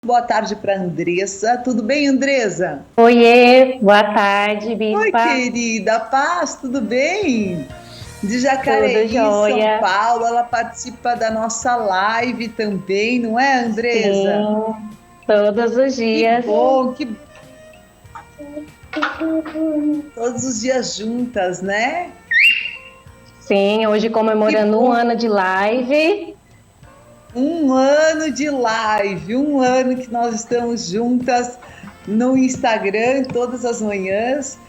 Boa tarde para Andressa. Tudo bem, Andressa? Oiê, boa tarde, Oi, Bispa. querida. Paz, tudo bem? De Tudo Jacareí, São jóia? Paulo, ela participa da nossa live também, não é, Andressa? Sim, todos os Que dias. bom, que todos os dias juntas, né? Sim, hoje Que comemorando um bom. ano de live. Um ano de live, um ano que nós estamos juntas no Instagram todas as manhãs,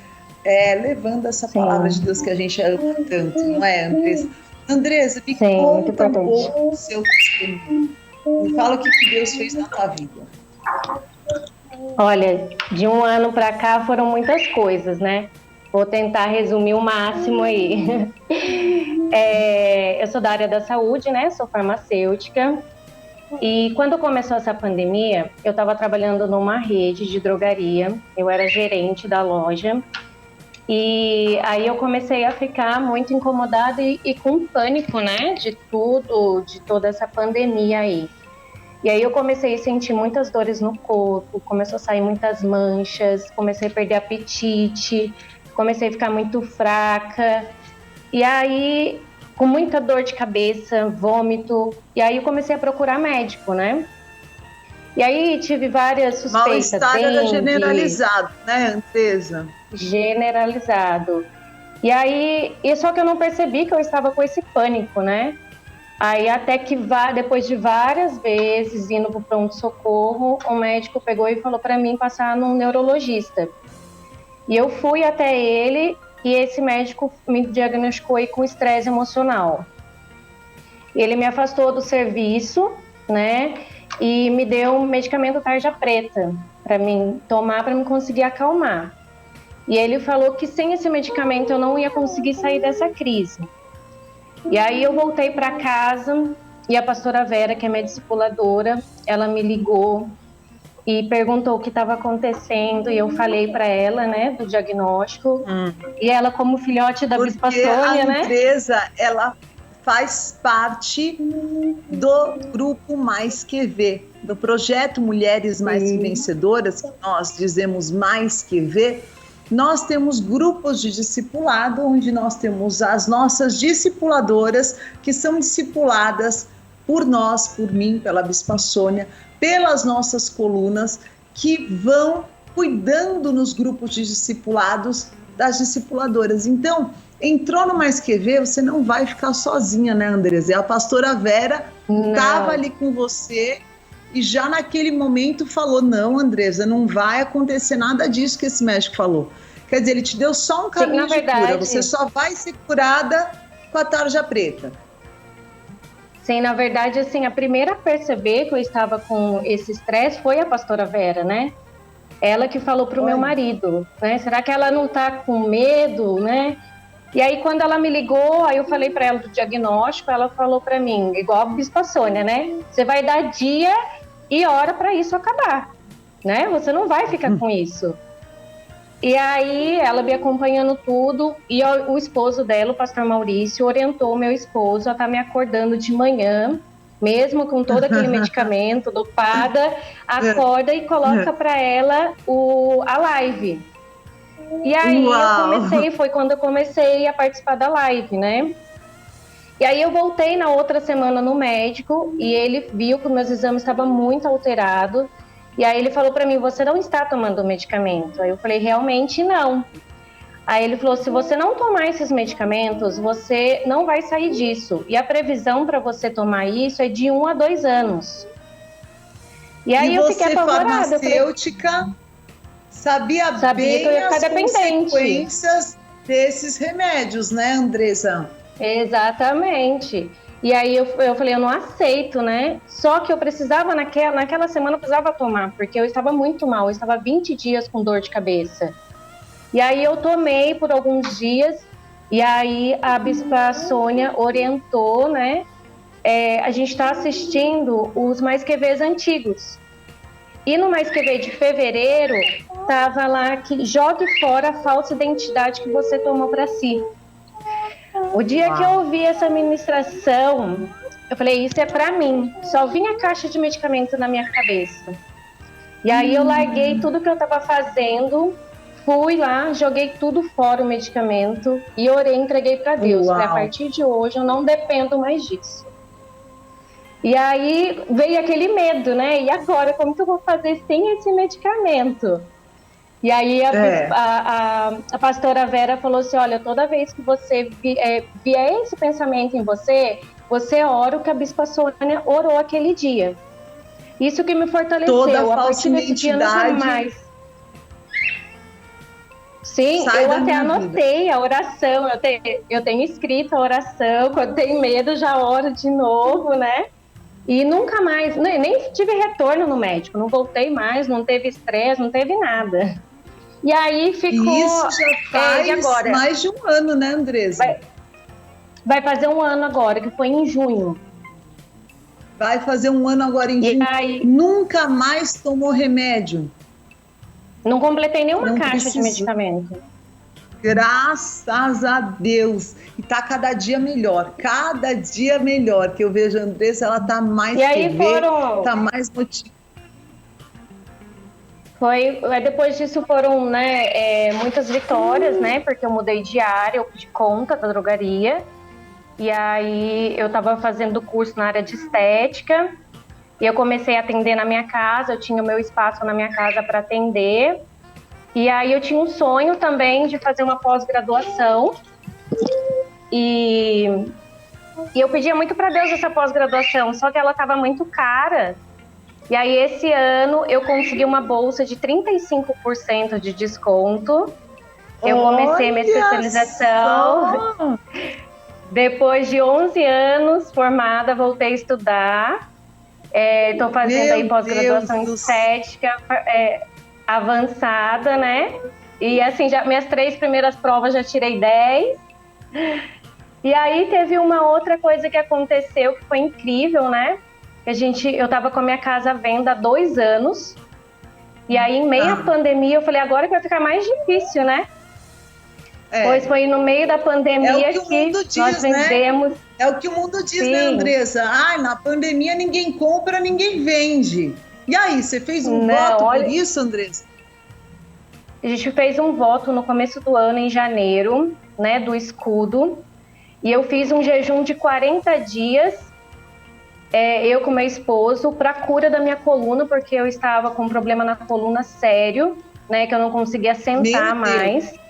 levando essa palavra de Deus Sim, que a gente ama tanto, não é, Andressa? Andressa, me sim, muito conta um importante. pouco do seu testemunho. Me fala o que Deus fez na tua vida. Olha, de um ano para cá foram muitas coisas, né? Vou tentar resumir o máximo aí. Eu sou da área da saúde, né? Sou farmacêutica. E quando começou essa pandemia, eu estava trabalhando numa rede de drogaria, eu era gerente da loja, e aí eu comecei a ficar muito incomodada e com pânico, né, de tudo, de toda essa pandemia aí. E aí eu comecei a sentir muitas dores no corpo, começou a sair muitas manchas, comecei a perder apetite, comecei a ficar muito fraca, e aí com muita dor de cabeça, vômito, e aí eu comecei a procurar médico, né? E aí tive várias suspeitas, Mal-estar era dengue, generalizado, né, Andressa? generalizado. E aí, só que eu não percebi que eu estava com esse pânico, né? Aí até que depois de várias vezes indo para o pronto-socorro, o médico pegou e falou para mim passar num neurologista. E eu fui até ele e esse médico me diagnosticou aí com estresse emocional. Ele me afastou do serviço, né? E me deu um medicamento tarja preta para mim tomar para me conseguir acalmar. E ele falou que sem esse medicamento eu não ia conseguir sair dessa crise. E aí eu voltei para casa e a pastora Vera, que é minha discipuladora, ela me ligou e perguntou o que estava acontecendo e eu falei para ela, né, do diagnóstico. E ela, como filhote da Bispa Porque a Sônia, né? Andressa, ela faz parte do grupo Mais Que Ver, do projeto Mulheres Mais Que Sim, Vencedoras, que nós dizemos Mais Que Ver. Nós temos grupos de discipulado, onde nós temos as nossas discipuladoras, que são discipuladas por nós, por mim, pela Bispa Sônia, pelas nossas colunas, que vão cuidando nos grupos de discipulados das discipuladoras. Então, entrou no Mais Que Ver, você não vai ficar sozinha, né, Andresa? E a pastora Vera estava não. ali com você e já naquele momento falou: não, Andresa, não vai acontecer nada disso que esse médico falou. Quer dizer, ele te deu só um Sim, na caminho de cura, você verdade, só vai ser curada com a tarja preta. sim, na verdade, assim, a primeira a perceber que eu estava com esse estresse foi a pastora Vera, né? Ela que falou para o meu Olha. marido, né? Será que ela não está com medo, né? E aí, quando ela me ligou, aí eu falei para ela do diagnóstico, ela falou para mim, igual a Bispa Sônia, né? Você vai dar dia e hora para isso acabar, né? Você não vai ficar com isso. E aí, ela me acompanhando tudo, e o esposo dela, o pastor Maurício, orientou o meu esposo a estar me acordando de manhã, mesmo com todo aquele medicamento, dopada, acorda e coloca para ela a live. E aí Uau! foi quando eu comecei a participar da live, né? E aí eu voltei na outra semana no médico e ele viu que meus exames estavam muito alterados. E aí ele falou para mim: "Você não está tomando medicamento?" Aí eu falei: "Realmente não." Aí ele falou: "Se você não tomar esses medicamentos, você não vai sair disso. E a previsão para você tomar isso é de 1 a 2 anos." E E aí eu fiquei você, apavorada. Eu falei: farmacêutica, sabia "Sabia que eu bem ia ficar as dependente." consequências desses remédios, né, Andresa? Exatamente. E aí eu falei, eu não aceito, né? Só que eu precisava, naquela semana, eu precisava tomar, porque eu estava muito mal, eu estava 20 dias com dor de cabeça. E aí eu tomei por alguns dias, e aí a Bispa Sônia orientou, né? A gente está assistindo os Mais Que Vês antigos. E no Mais Que Vê de fevereiro, tava lá que jogue fora a falsa identidade que você tomou para si. O dia que eu Uau! ouvi essa ministração, eu falei, isso é para mim. Só vinha a caixa de medicamento na minha cabeça. E aí eu larguei tudo que eu estava fazendo, fui lá, joguei tudo fora o medicamento e orei, entreguei para Deus. Falei, a partir de hoje eu não dependo mais disso. E aí veio aquele medo, né? E agora, como que eu vou fazer sem esse medicamento? E aí a pastora Vera falou assim, olha, toda vez que você vier esse pensamento em você, você ora o que a Bispa Sônia orou aquele dia. Isso que me fortaleceu. Toda a partir desse dia nunca mais. Sim, eu até anotei a oração, eu tenho escrito a oração, quando tem medo já oro de novo, né? E nunca mais, nem tive retorno no médico, não voltei mais, não teve estresse, não teve nada. E aí ficou... E isso já faz agora? Mais de um ano, né, Andressa? Vai fazer um ano agora, que foi em junho. Vai fazer um ano agora em junho. Aí, nunca mais tomou remédio? Não completei nenhuma caixa de medicamento. Graças a Deus. E tá cada dia melhor. Cada dia melhor. Que eu vejo a Andressa, ela tá mais tá mais motivada. Depois disso foram, né, muitas vitórias, né? Porque eu mudei de área, eu pedi conta da drogaria. E aí eu estava fazendo curso na área de estética. E eu comecei a atender na minha casa, eu tinha o meu espaço na minha casa para atender. E aí eu tinha um sonho também de fazer uma pós-graduação. E eu pedia muito para Deus essa pós-graduação, só que ela estava muito cara. E aí esse ano eu consegui uma bolsa de 35% de desconto. Eu comecei minha especialização. Só. Depois de 11 anos formada, voltei a estudar. Estou fazendo aí pós-graduação em estética avançada, né? E assim, minhas 3 primeiras provas já tirei 10. E aí teve uma outra coisa que aconteceu que foi incrível, né? Eu estava com a minha casa à venda há 2 anos. E aí, em meio à pandemia, eu falei, agora que vai ficar mais difícil, né? Pois foi no meio da pandemia que nós vendemos. Né? É o que o mundo diz, né, Andressa? Na pandemia ninguém compra, ninguém vende. E aí, você fez um voto por isso, Andressa? A gente fez um voto no começo do ano, em janeiro, né, do escudo. E eu fiz um jejum de 40 dias, eu com meu esposo, para cura da minha coluna, porque eu estava com um problema na coluna sério, né, que eu não conseguia sentar mais.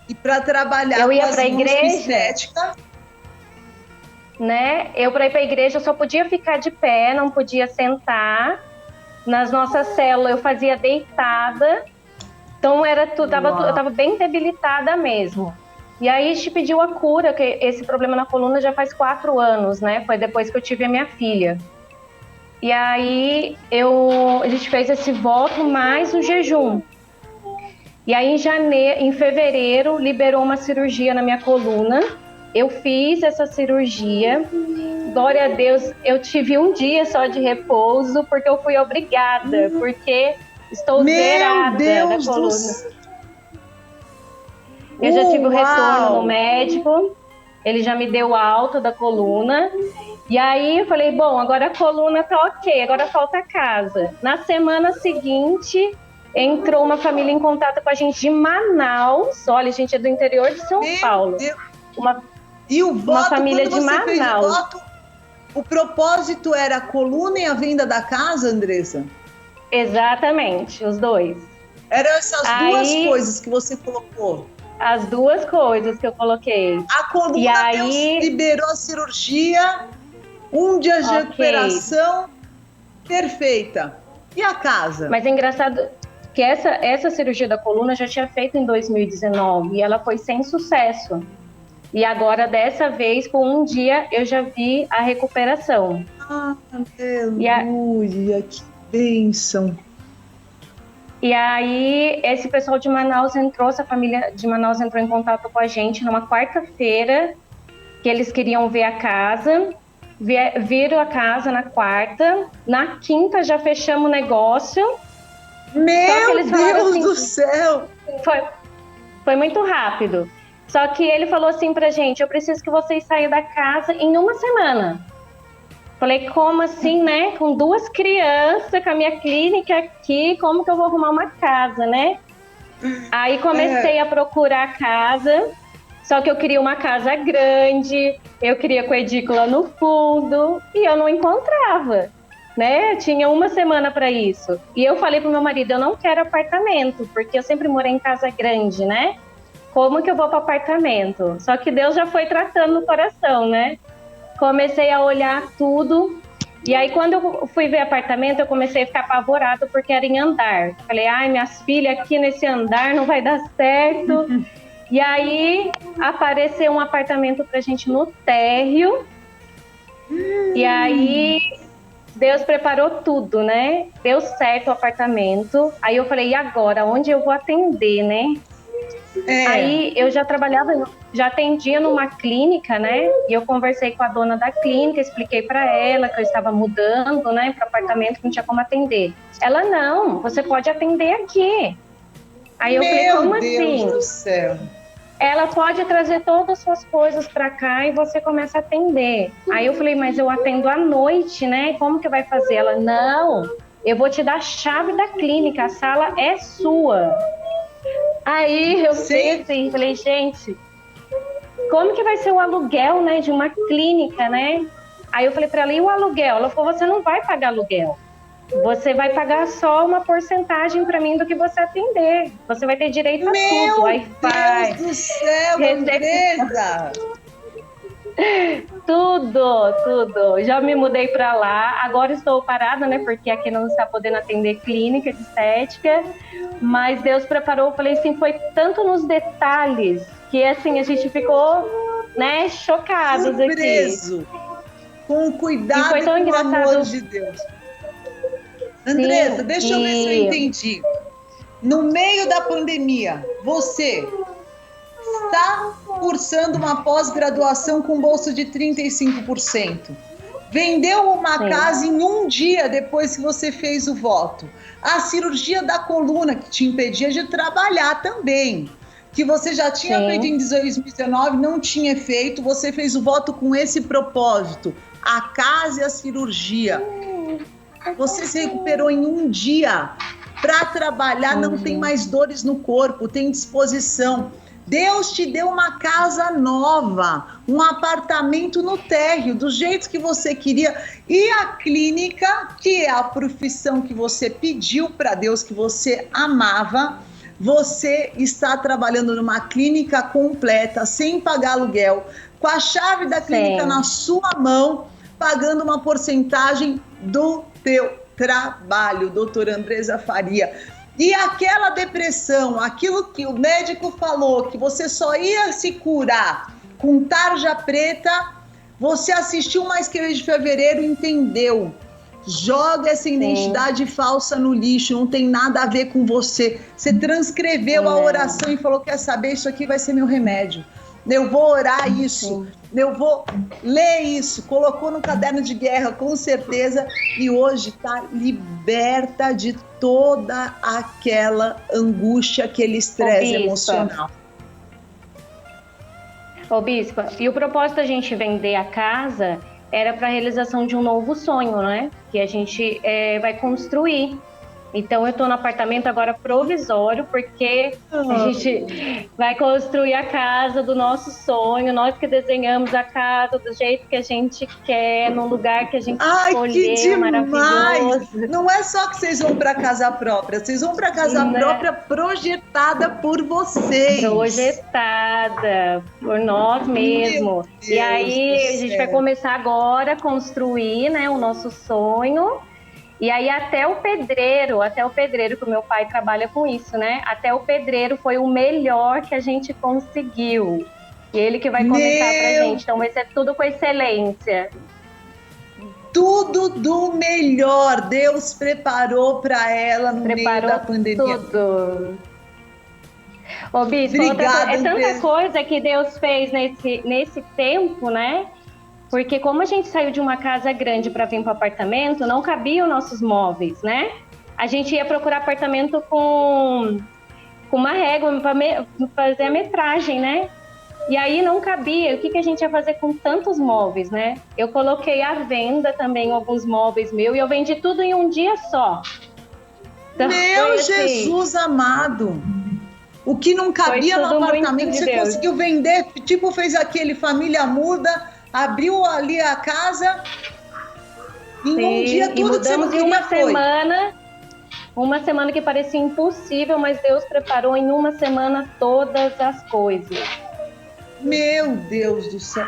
E para trabalhar eu ia para a igreja, estética, né? Eu para ir para a igreja eu só podia ficar de pé, não podia sentar. Nas nossas células eu fazia deitada, então era tudo, eu estava bem debilitada mesmo. E aí a gente pediu a cura, que esse problema na coluna já faz 4 anos, né? Foi depois que eu tive a minha filha. E aí a gente fez esse voto mais o jejum. E aí em fevereiro liberou uma cirurgia na minha coluna. Eu fiz essa cirurgia. Glória a Deus, eu tive um dia só de repouso, porque eu fui obrigada, porque estou zerada da coluna. Eu já tive o retorno no médico, ele já me deu alta da coluna. E aí eu falei, bom, agora a coluna tá ok, agora falta a casa. Na semana seguinte, entrou uma família em contato com a gente de Manaus. Olha, a gente é do interior de São Paulo. E o voto, uma família de Manaus. O propósito era a coluna e a venda da casa, Andressa? Exatamente, os dois. Eram essas duas coisas que você colocou? As 2 coisas que eu coloquei. A coluna, Deus liberou a cirurgia, 1 dia de recuperação, perfeita. E a casa? Mas é engraçado que essa cirurgia da coluna eu já tinha feito em 2019 e ela foi sem sucesso. E agora, dessa vez, com 1 dia, eu já vi a recuperação. Aleluia, que bênção. E aí, esse pessoal de Manaus essa família de Manaus entrou em contato com a gente numa quarta-feira, que eles queriam ver a casa. Viram a casa na quarta. Na quinta, já fechamos o negócio. Meu Deus do céu! Foi muito rápido. Só que ele falou assim pra gente, eu preciso que vocês saiam da casa em 1 semana. Falei, como assim, né? Com 2 crianças, com a minha clínica aqui, como que eu vou arrumar uma casa, né? Aí comecei a procurar casa, só que eu queria uma casa grande, eu queria com edícula no fundo, e eu não encontrava, né? Tinha 1 semana para isso. E eu falei pro meu marido, eu não quero apartamento, porque eu sempre morei em casa grande, né? Como que eu vou para apartamento? Só que Deus já foi tratando no coração, né? Comecei a olhar tudo. E aí, quando eu fui ver apartamento, eu comecei a ficar apavorada porque era em andar. Falei, ai, minhas filhas aqui nesse andar não vai dar certo. E aí, apareceu um apartamento pra gente no térreo. E aí, Deus preparou tudo, né? Deu certo o apartamento. Aí eu falei, e agora? Onde eu vou atender, né? Aí eu já trabalhava, já atendia numa clínica, né? E eu conversei com a dona da clínica, expliquei para ela que eu estava mudando, né, para apartamento, que não tinha como atender. Ela, não, você pode atender aqui. Aí eu falei, como assim? Meu Deus do céu. Ela pode trazer todas as suas coisas para cá e você começa a atender. Aí eu falei, mas eu atendo à noite, né? Como que vai fazer? Ela, não, eu vou te dar a chave da clínica, a sala é sua. Aí eu pensei, falei, gente, como que vai ser o aluguel, né, de uma clínica, né? Aí eu falei para ela, e o aluguel? Ela falou, você não vai pagar aluguel. Você vai pagar só uma porcentagem para mim do que você atender. Você vai ter direito a tudo. Wi-Fi, Deus do céu, Andresa! Tudo. Já me mudei para lá. Agora estou parada, né? Porque aqui não está podendo atender clínica de estética. Mas Deus preparou. Eu falei assim, foi tanto nos detalhes que assim a gente ficou, né, chocados surpreso, aqui. Com o cuidado e foi tão com o amor de Deus. Andresa, deixa eu ver se eu entendi. No meio da pandemia, você está cursando uma pós-graduação com bolsa de 35%. Vendeu uma casa em 1 dia depois que você fez o voto. A cirurgia da coluna, que te impedia de trabalhar também, que você já tinha feito em 2019, não tinha feito, você fez o voto com esse propósito. A casa e a cirurgia. Você se recuperou em 1 dia. Para trabalhar, não tem mais dores no corpo, tem disposição. Deus te deu uma casa nova, um apartamento no térreo, do jeito que você queria. E a clínica, que é a profissão que você pediu para Deus, que você amava, você está trabalhando numa clínica completa, sem pagar aluguel, com a chave da clínica na sua mão, pagando uma porcentagem do teu trabalho, doutora Andresa Faria. E aquela depressão, aquilo que o médico falou, que você só ia se curar com tarja preta, você assistiu Mais Que Mês de Fevereiro e entendeu. Joga essa identidade falsa no lixo, não tem nada a ver com você. Você transcreveu a oração e falou, quer saber, isso aqui vai ser meu remédio. Eu vou orar isso, eu vou ler isso, colocou no caderno de guerra, com certeza, e hoje está liberta de toda aquela angústia, aquele estresse emocional. Ô, Bispa, e o propósito da gente vender a casa era para a realização de um novo sonho, né? Que a gente vai construir. Então, eu estou no apartamento agora provisório, porque a gente vai construir a casa do nosso sonho, nós que desenhamos a casa do jeito que a gente quer, num lugar que a gente escolheu, maravilhoso. Não é só que vocês vão para casa própria, vocês vão para casa própria projetada por vocês. Projetada por nós mesmos. E aí, a gente vai começar agora a construir, né, o nosso sonho. E aí até o pedreiro, que o meu pai trabalha com isso, né? Até o pedreiro foi o melhor que a gente conseguiu. E ele que vai comentar pra gente. Então vai ser tudo com excelência. Tudo do melhor. Deus preparou para ela no meio da pandemia. Tudo. Ô, Bispo, é tanta coisa que Deus fez nesse tempo, né? Porque como a gente saiu de uma casa grande para vir para o apartamento, não cabiam nossos móveis, né? A gente ia procurar apartamento com uma régua para fazer a metragem, né? E aí não cabia. O que a gente ia fazer com tantos móveis, né? Eu coloquei à venda também alguns móveis meus e eu vendi tudo em um dia só. Então, meu Jesus amado! O que não cabia no apartamento, você conseguiu vender, tipo fez aquele Família Muda, abriu ali a casa, em um dia tudo que você não queria foi. Uma semana que parecia impossível, mas Deus preparou em uma semana todas as coisas. Meu Deus do céu!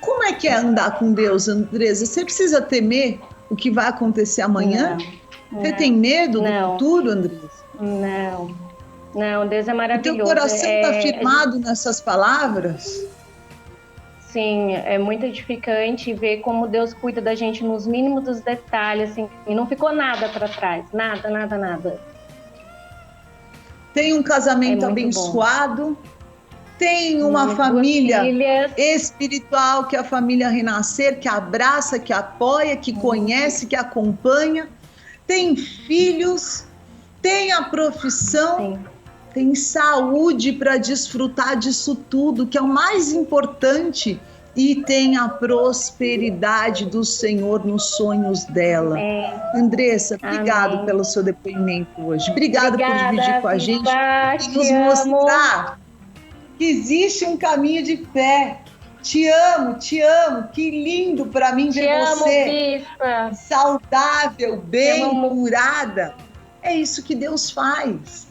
Como é que é andar com Deus, Andresa? Você precisa temer o que vai acontecer amanhã? Você tem medo do futuro, Andresa? Não, Deus é maravilhoso. O teu coração está firmado nessas palavras? Sim, é muito edificante ver como Deus cuida da gente nos mínimos dos detalhes, assim, e não ficou nada para trás, nada. Tem um casamento abençoado, tem uma família espiritual, que é a família Renascer, que abraça, que apoia, que conhece, que acompanha, tem filhos, tem a profissão, tem saúde para desfrutar disso tudo, que é o mais importante, e tem a prosperidade do Senhor nos sonhos dela. Andressa, obrigado pelo seu depoimento hoje. Obrigada por dividir com a gente e nos mostrar que existe um caminho de fé. Te amo, que lindo para mim ver você saudável, bem, curada. É isso que Deus faz.